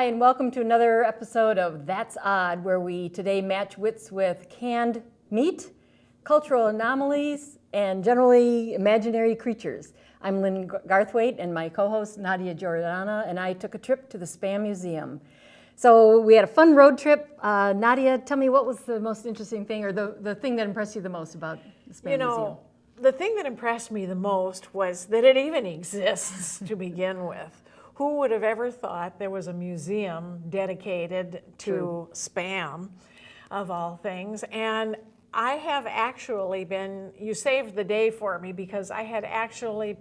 Hi, and welcome to another episode of That's Odd, where we today match wits with canned meat, cultural anomalies, and generally imaginary creatures. I'm Lynn Garthwaite, and my co-host Nadia Giordana and I took a trip to the Spam Museum. So we had a fun road trip. Nadia, tell me, what was the most interesting thing, or the thing that impressed you the most about the Spam Museum? The thing that impressed me the most was that it even exists to begin with. Who would have ever thought there was a museum dedicated to spam, of all things? And I have actually been, you saved the day for me, because I had actually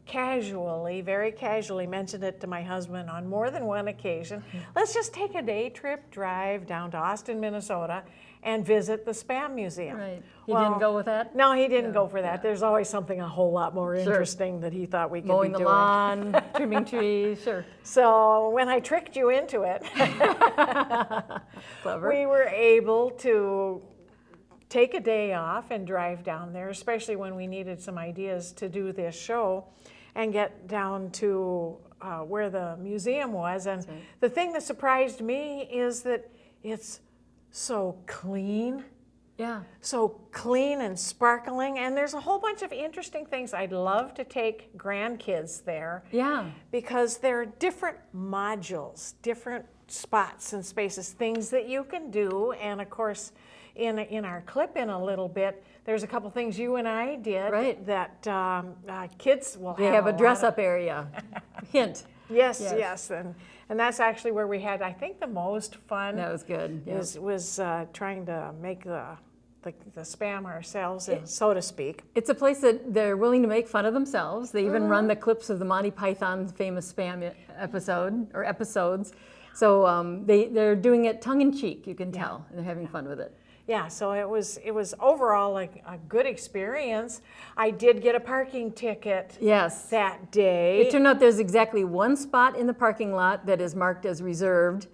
casually, very casually mentioned it to my husband on more than one occasion. Let's just take a day trip drive down to Austin, Minnesota, and visit the Spam Museum. Right. He didn't go with that? No, he didn't go for that. Yeah. There's always something a whole lot more interesting that he thought we could be doing. Mowing the lawn, trimming trees, sure. So when I tricked you into it, Clever. We were able to take a day off and drive down there, especially when we needed some ideas to do this show, and get down to where the museum was. And the thing that surprised me is that it's so clean. Yeah. So clean and sparkling, and there's a whole bunch of interesting things. I'd love to take grandkids there. Yeah. Because there are different modules, different spots and spaces, things that you can do. And of course, in our clip in a little bit, there's a couple things you and I did that kids will have. They have a dress-up area. Hint. Yes. And that's actually where we had, I think, the most fun. That was good. Yeah. Was trying to make the spam ourselves, so to speak. It's a place that they're willing to make fun of themselves. They even run the clips of the Monty Python's famous spam episodes. So they're doing it tongue-in-cheek, you can tell. And they're having fun with it. Yeah, so it was overall a good experience. I did get a parking ticket that day. It turned out there's exactly one spot in the parking lot that is marked as reserved,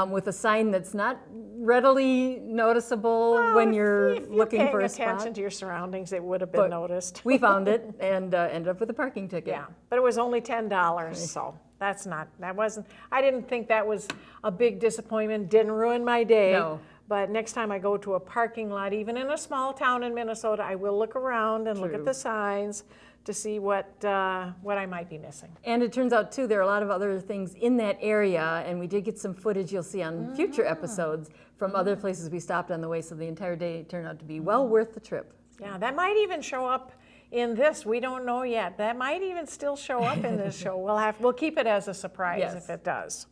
with a sign that's not readily noticeable when you're looking for a spot. If you're paying attention to your surroundings, it would have been noticed. We found it and ended up with a parking ticket. Yeah, but it was only $10, so I didn't think that was a big disappointment. Didn't ruin my day. No. But next time I go to a parking lot, even in a small town in Minnesota, I will look around and look at the signs to see what I might be missing. And it turns out, too, there are a lot of other things in that area, and we did get some footage you'll see on future episodes from other places we stopped on the way, so the entire day turned out to be well worth the trip. Yeah, that might even show up in this. We don't know yet. That might even still show up in this show. We'll keep it as a surprise if it does.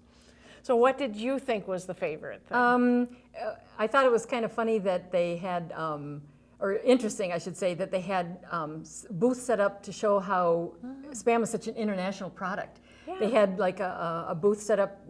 So what did you think was the favorite thing? I thought it was kind of funny that they had, or interesting, I should say, that they had booths set up to show how spam is such an international product. Yeah. They had like a booth set up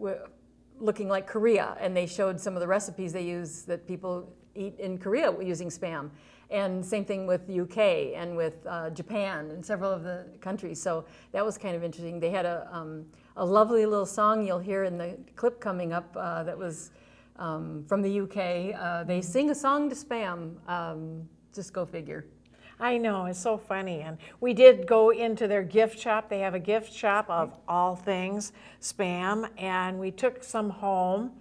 looking like Korea, and they showed some of the recipes they use that people eat in Korea using spam. And same thing with the UK and with Japan and several of the countries. So that was kind of interesting. They had a lovely little song you'll hear in the clip coming up that was from the UK. They sing a song to spam. Just go figure. I know, it's so funny. And we did go into their gift shop. They have a gift shop of all things spam, and we took some home.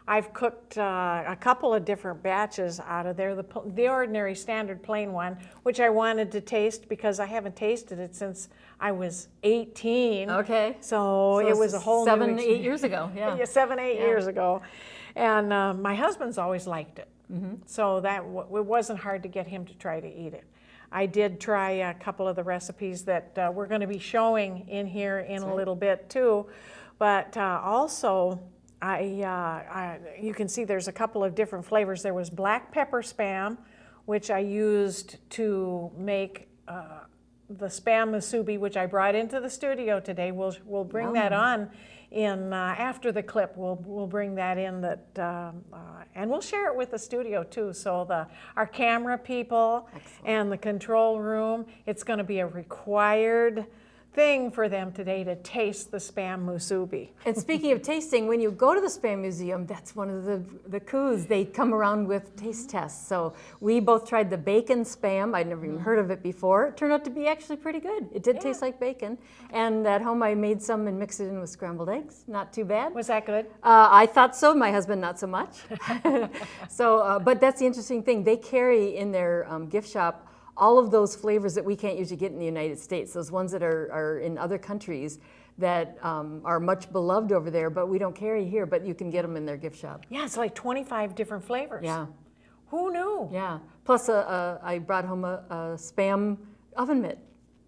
I've cooked a couple of different batches out of there. The ordinary standard plain one, which I wanted to taste because I haven't tasted it since I was 18. Okay. So it was a whole 7, 8 years ago. Yeah. Yeah, 7, 8 years ago. And my husband's always liked it. So it wasn't hard to get him to try to eat it. I did try a couple of the recipes that we're going to be showing in here in a little bit too. But also, you can see there's a couple of different flavors. There was black pepper spam, which I used to make the spam musubi, which I brought into the studio today. We'll bring that on in after the clip. We'll bring that in and we'll share it with the studio too. So our camera people and the control room, it's going to be a required thing for them today to taste the Spam musubi. And speaking of tasting, when you go to the Spam Museum, that's one of the coups. They come around with taste tests. So we both tried the bacon Spam. I'd never even heard of it before. It turned out to be actually pretty good. It did taste like bacon. And at home I made some and mixed it in with scrambled eggs. Not too bad. Was that good? I thought so. My husband, not so much. So, but that's the interesting thing. They carry in their gift shop all of those flavors that we can't usually get in the United States, those ones that are in other countries that are much beloved over there, but we don't carry here, but you can get them in their gift shop. Yeah, it's like 25 different flavors. Yeah. Who knew? Yeah. Plus, I brought home a Spam oven mitt,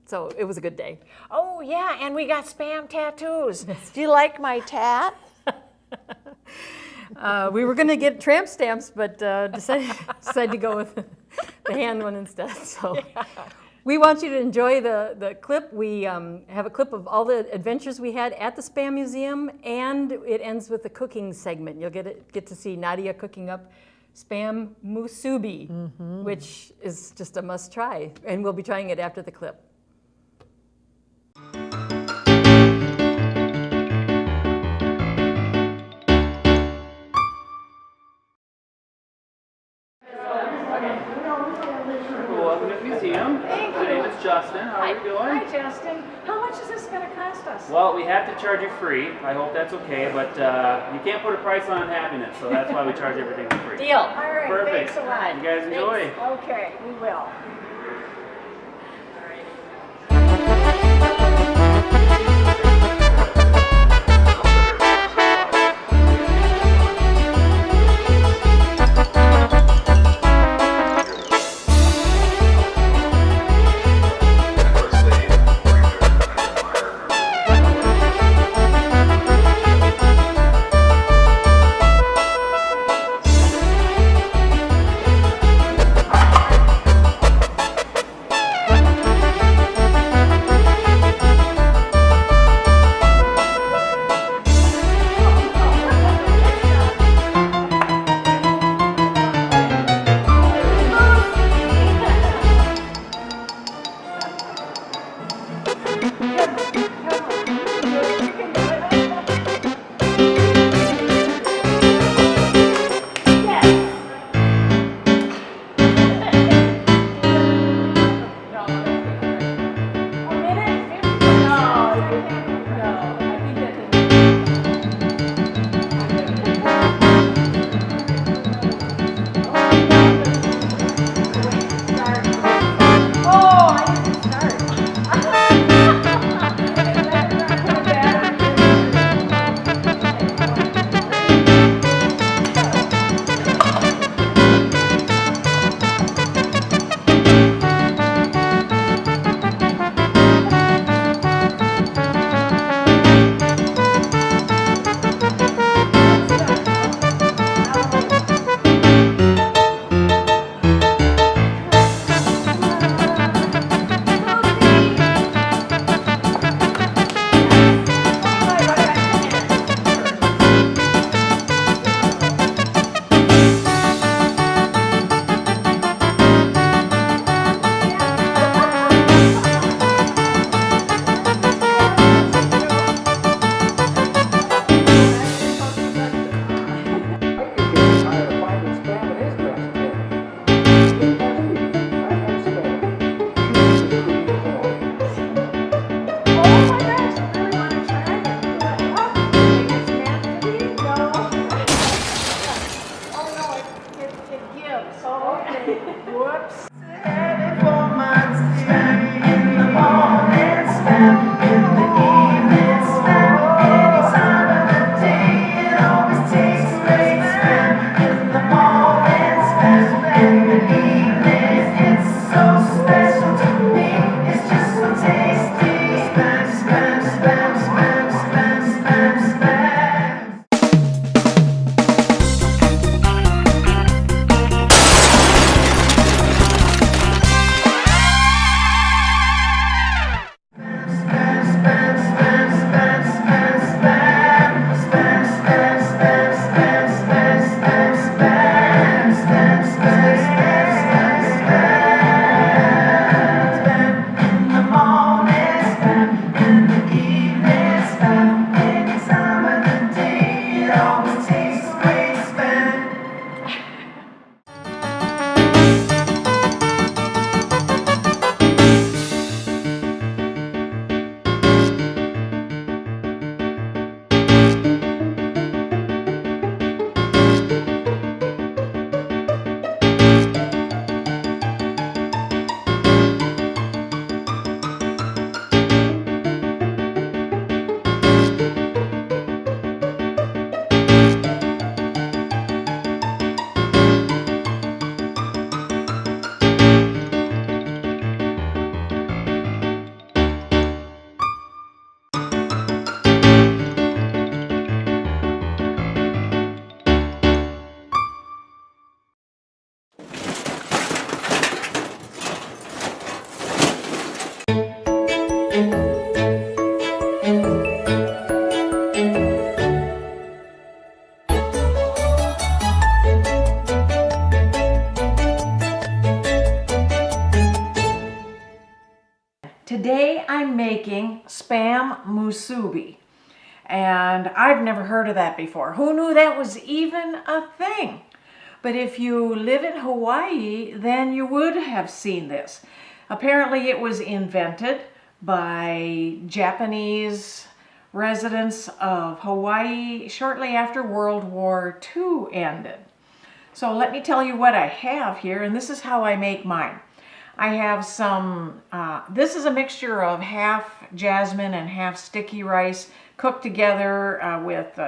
so it was a good day. Oh, yeah, and we got Spam tattoos. Do you like my tat? We were going to get tramp stamps, but decided to go with the hand one instead. So we want you to enjoy the clip. We have a clip of all the adventures we had at the Spam Museum, and it ends with the cooking segment. You'll get to see Nadia cooking up Spam musubi, which is just a must try, and we'll be trying it after the clip. Welcome to the museum. Thank My you. name is Justin. How are you doing? Hi, Justin. How much is this going to cost us? Well, we have to charge you free. I hope that's okay, but you can't put a price on happiness, so that's why we charge everything for free. Deal. All right, Perfect. thanks a lot. You guys enjoy. Okay, we will. Today I'm making spam musubi. And I've never heard of that before. Who knew that was even a thing? But if you live in Hawaii, then you would have seen this. Apparently it was invented by Japanese residents of Hawaii shortly after World War II ended. So let me tell you what I have here, and this is how I make mine. I have some, this is a mixture of half jasmine and half sticky rice cooked together with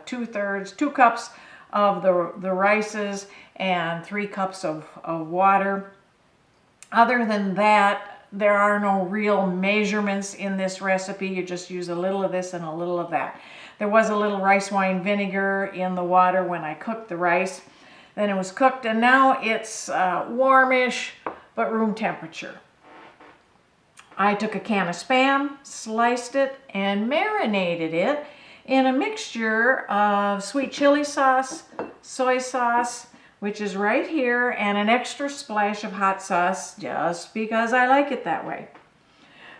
2 cups of the rices and 3 cups of water. Other than that, there are no real measurements in this recipe. You just use a little of this and a little of that. There was a little rice wine vinegar in the water when I cooked the rice. Then it was cooked, and now it's warmish, but room temperature. I took a can of Spam, sliced it, and marinated it in a mixture of sweet chili sauce, soy sauce, which is right here, and an extra splash of hot sauce just because I like it that way.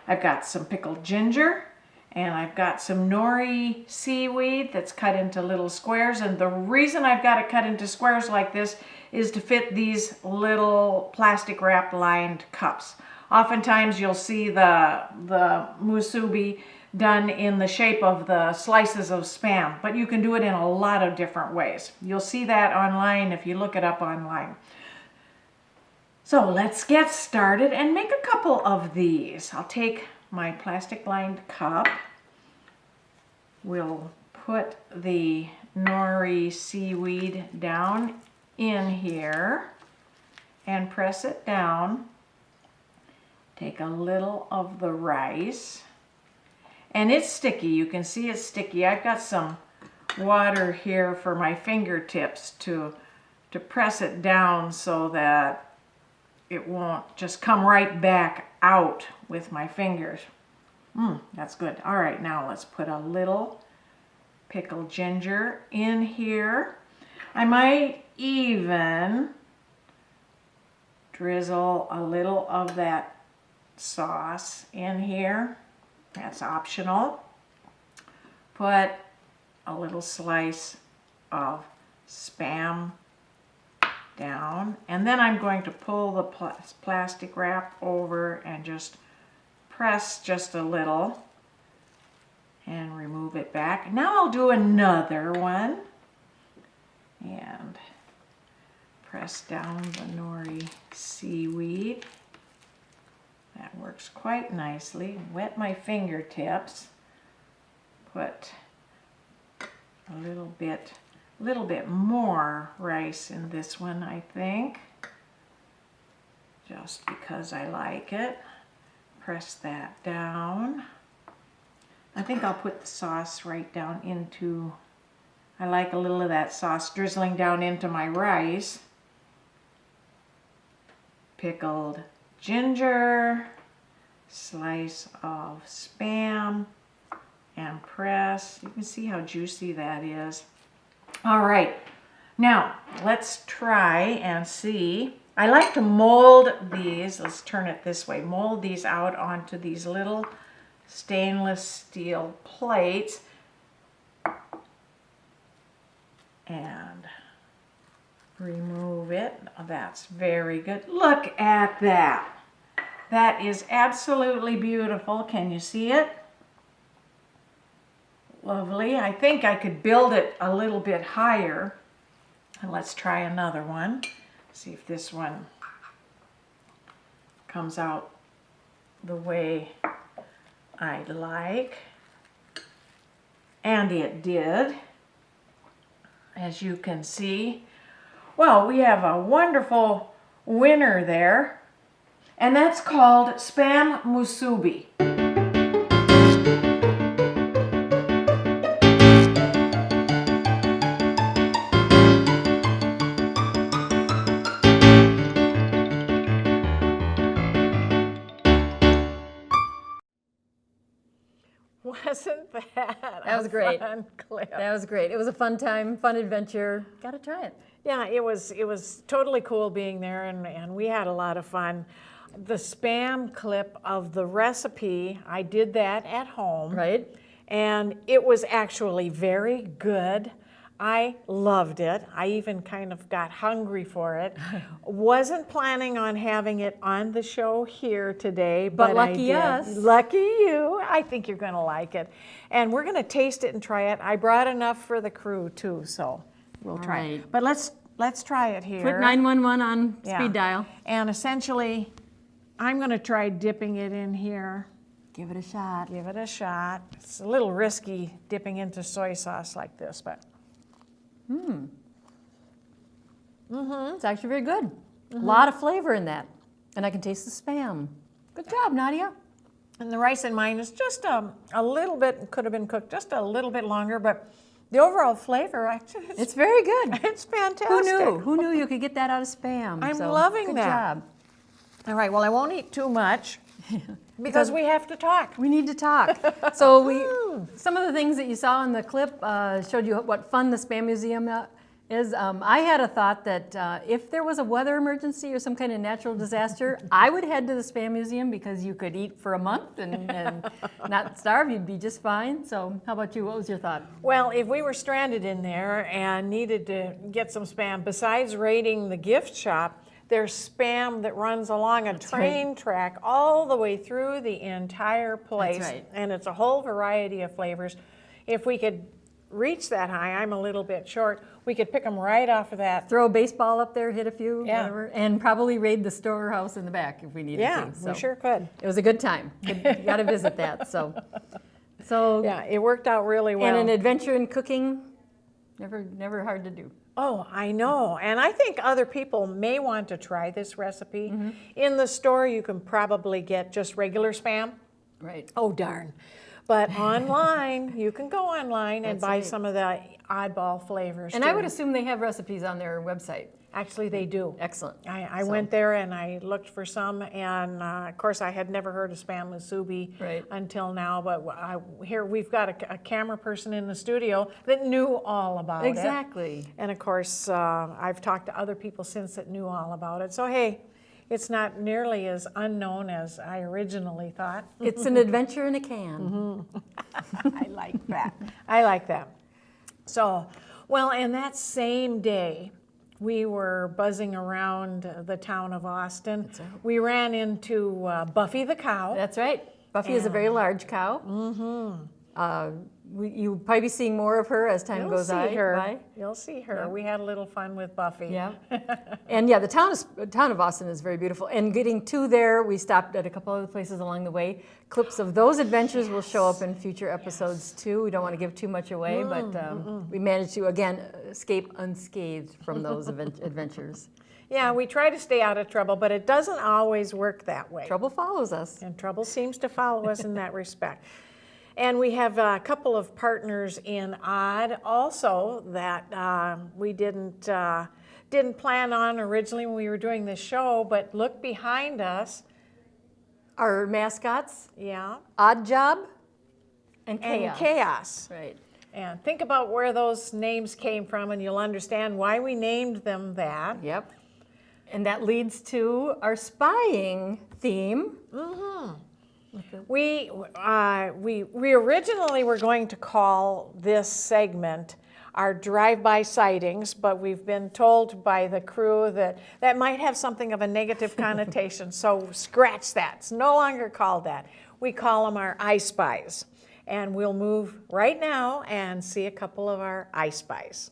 I've got some pickled ginger, and I've got some nori seaweed that's cut into little squares. And the reason I've got it cut into squares like this is to fit these little plastic wrap lined cups. Oftentimes you'll see the musubi done in the shape of the slices of Spam, but you can do it in a lot of different ways. You'll see that online if you look it up online. So let's get started and make a couple of these. I'll take my plastic lined cup. We'll put the nori seaweed down in here and press it down. Take a little of the rice. And it's sticky. You can see it's sticky. I've got some water here for my fingertips to press it down so that it won't just come right back out with my fingers. That's good. All right, now let's put a little pickled ginger in here. I might even drizzle a little of that sauce in here. That's optional. Put a little slice of Spam down, and then I'm going to pull the plastic wrap over and just press just a little and remove it back. Now I'll do another one and press down the nori seaweed. That works quite nicely. Wet my fingertips. Put a little bit more rice in this one, I think, just because I like it. Press that down. I think I'll put the sauce right down into, I like a little of that sauce drizzling down into my rice. Pickled ginger, slice of Spam, and press. You can see how juicy that is. All right, now let's try and see. I like to mold these, let's turn it this way, mold these out onto these little stainless steel plates and remove it. That's very good. Look at that. That is absolutely beautiful. Can you see it? Lovely. I think I could build it a little bit higher. And let's try another one. See if this one comes out the way I'd like. And it did, as you can see. Well, we have a wonderful winner there, and that's called Spam musubi. Wasn't that was great. Fun clip? That was great. It was a fun time, fun adventure. Gotta try it. Yeah, it was totally cool being there, and we had a lot of fun. the Spam clip of the recipe. I did that at home. Right. And it was actually very good. I loved it. I even kind of got hungry for it. Wasn't planning on having it on the show here today, but lucky I did. us. Lucky you. I think you're going to like it. And we're going to taste it and try it. I brought enough for the crew too, so we'll try it. right. But let's try it here. Put 911 on Yeah. speed dial. And essentially, I'm going to try dipping it in here. Give it a shot. Give it a shot. It's a little risky dipping into soy sauce like this, but It's actually very good. A lot of flavor in that. And I can taste the Spam. Good job, Nadia. and the rice in mine is just a little bit, could have been cooked just a little bit longer, but the overall flavor actually, It's very good. it's fantastic. Who knew? Who knew you could get that out of Spam? I'm So, loving good that. job. All right, well, I won't eat too much because we have to talk. We need to talk. So some of the things that you saw in the clip showed you what fun the Spam Museum is. I had a thought that if there was a weather emergency or some kind of natural disaster, I would head to the Spam Museum because you could eat for a month and not starve. You'd be just fine. So how about you? What was your thought? Well, if we were stranded in there and needed to get some Spam, besides raiding the gift shop, there's Spam that runs along a train track all the way through the entire place. That's right. And it's a whole variety of flavors. If we could reach that high, I'm a little bit short, we could pick them right off of that. Throw a baseball up there, hit a few, Yeah. whatever, and probably raid the storehouse in the back if we needed Yeah, to. So we sure could. it was a good time. You got to visit that. So Yeah, it worked out really well. and an adventure in cooking, never hard to do. Oh, I know. And I think other people may want to try this recipe. Mm-hmm. In the store, you can probably get just regular Spam. Right. Oh, darn. But online, you can go online and That's buy right. some of the oddball flavors. And too. I would assume they have recipes on their website. Actually, they do. Excellent. I So- went there and I looked for some, and of course I had never heard of Spam musubi Right. until now. But here we've got a camera person in the studio that knew all about it. Exactly. And of course, I've talked to other people since that knew all about it. So hey, it's not nearly as unknown as I originally thought. It's an adventure in a can. I like that. I like that. So, well, and that same day, we were buzzing around the town of Austin. We ran into Buffy the cow. That's right. Buffy is a very large cow. You'll probably be seeing more of her as time You'll goes see by. her. You'll see her. Yeah. We had a little fun with Buffy. Yeah. And yeah, the town of Austin is very beautiful. And getting to there, we stopped at a couple other places along the way. Clips of those adventures will show up in future episodes too. We don't want to give too much away, but we managed to, again, escape unscathed from those adventures. Yeah, we try to stay out of trouble, but it doesn't always work that way. Trouble follows us. And trouble seems to follow us in that respect. And we have a couple of partners in Odd also that we didn't plan on originally when we were doing this show, but look behind us. Our mascots, Yeah. Odd Job and And Chaos. Chaos. Right. And think about where those names came from and you'll understand why we named them that. Yep. And that leads to our spying theme. We originally were going to call this segment our drive-by sightings, but we've been told by the crew that that might have something of a negative connotation, so scratch that. It's no longer called that. We call them our I Spies. And we'll move right now and see a couple of our I Spies.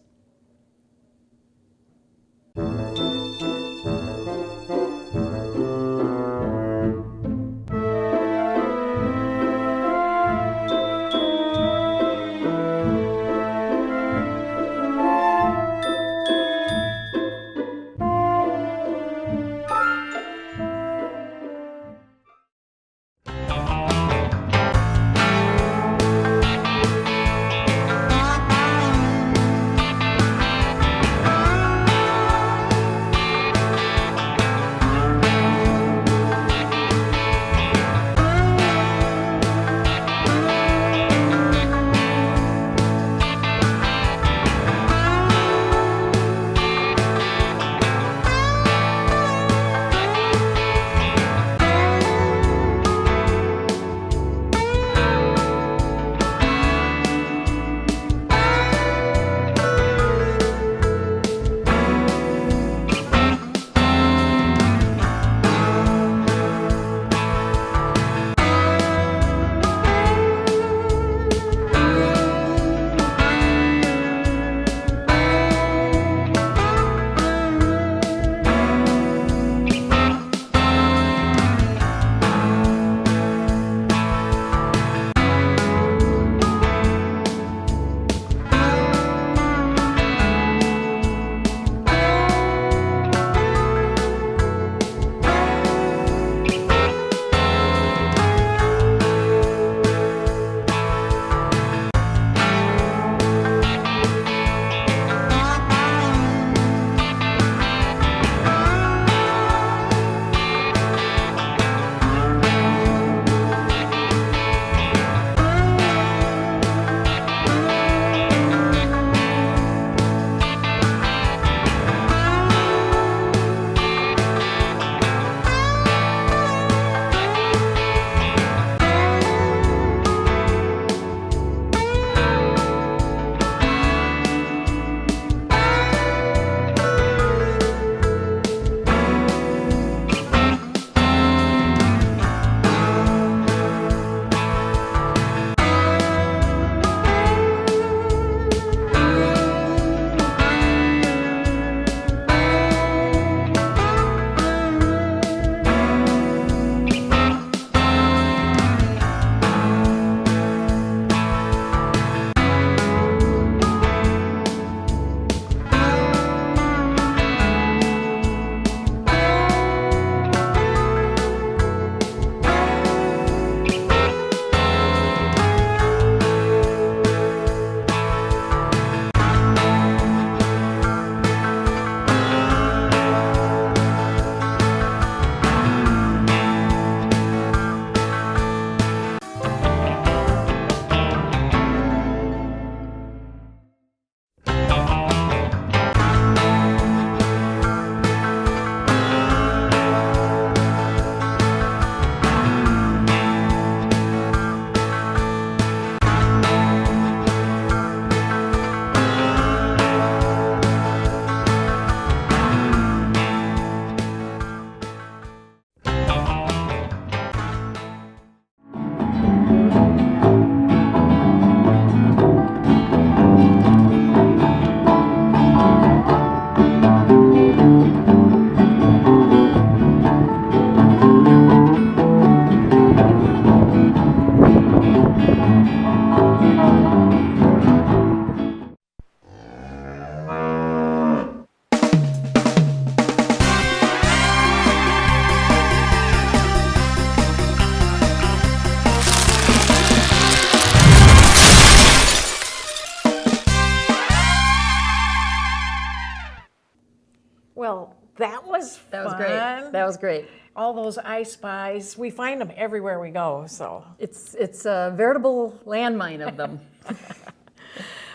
That was fun. That was great. That was great. All those I Spies, we find them everywhere we go, so. It's a veritable landmine of them.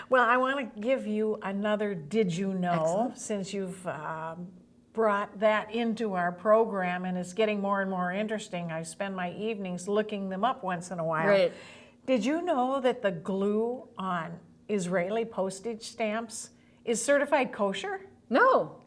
Well, I want to give you another Did You Know, Excellent. since you've brought that into our program, and it's getting more and more interesting. I spend my evenings looking them up once in a while. Right. Did you know that the glue on Israeli postage stamps is certified kosher? No.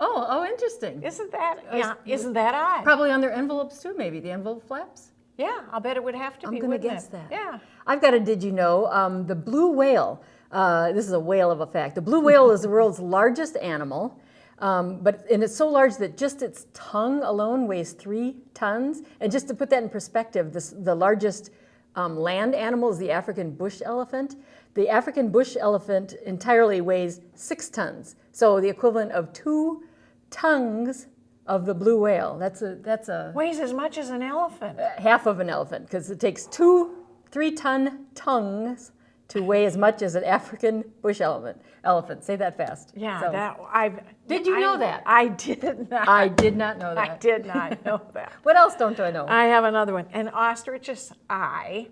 Oh, interesting. Isn't that odd? Probably on their envelopes too, maybe, the envelope flaps? Yeah, I'll bet it would have to I'm be, going to wouldn't guess it? that. Yeah. I've got a did you know, the blue whale, this is a whale of a fact. The blue whale is the world's largest animal, and it's so large that just its tongue alone weighs 3 tons. And just to put that in perspective, the largest land animal is the African bush elephant. The African bush elephant entirely weighs 6 tons. So the equivalent of 2 tongues of the blue whale. That's a Weighs as much as an elephant. half of an elephant, because it takes 2 3-ton tongues to weigh as much as an African bush elephant. Say that fast. Yeah, So, Did you know that? I did not. I did not know that. I did not know that. What else don't I know? I have another one. An ostrich's eye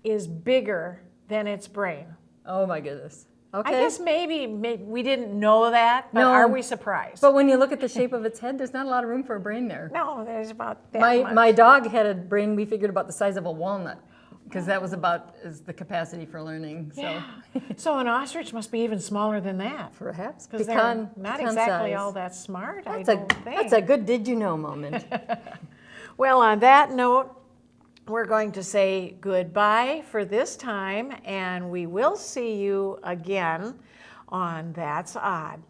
is bigger than its brain. Oh my goodness. Okay. I guess maybe we didn't know that, but No. are we surprised? But when you look at the shape of its head, there's not a lot of room for a brain there. No, there's about that My much. dog had a brain we figured about the size of a walnut, because that was about as the capacity for learning. So Yeah. So an ostrich must be even smaller than that. perhaps Because they're not pecan exactly size. all that smart, I That's a don't think. that's a good did you know moment. Well, on that note, we're going to say goodbye for this time, and we will see you again on That's Odd.